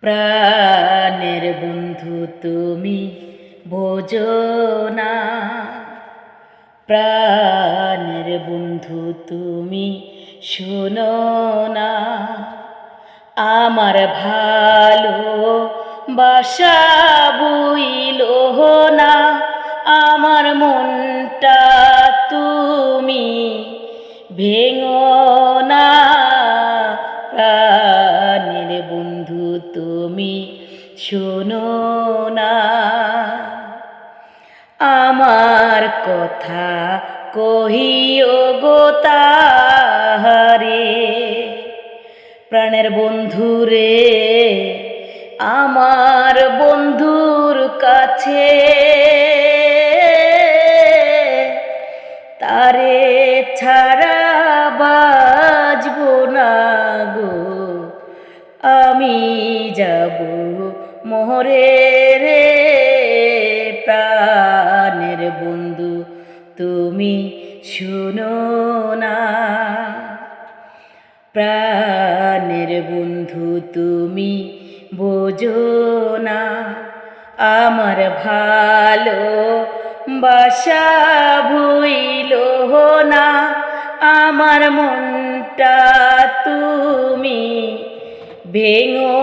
প্রাণের বন্ধু তুমি বোঝো না, প্রাণের বন্ধু তুমি শোনো না। আমার ভালো বাসা বুইল না, আমার মনটা তুমি ভেঙো না। প্রাণের বন্ধু তুমি শোনো না। আমার কথা কহিও গো তাহারে, প্রাণের বন্ধু রে আমার বন্ধুর কাছে। তারে ছাড়া বাজব না গো, আমি যাব মোরে রে। প্রাণের বন্ধু তুমি শোনো না, প্রাণের বন্ধু তুমি বোঝো না। আমার ভালো বাসা ভুইল না, আমার মনটা তুমি ভেঙো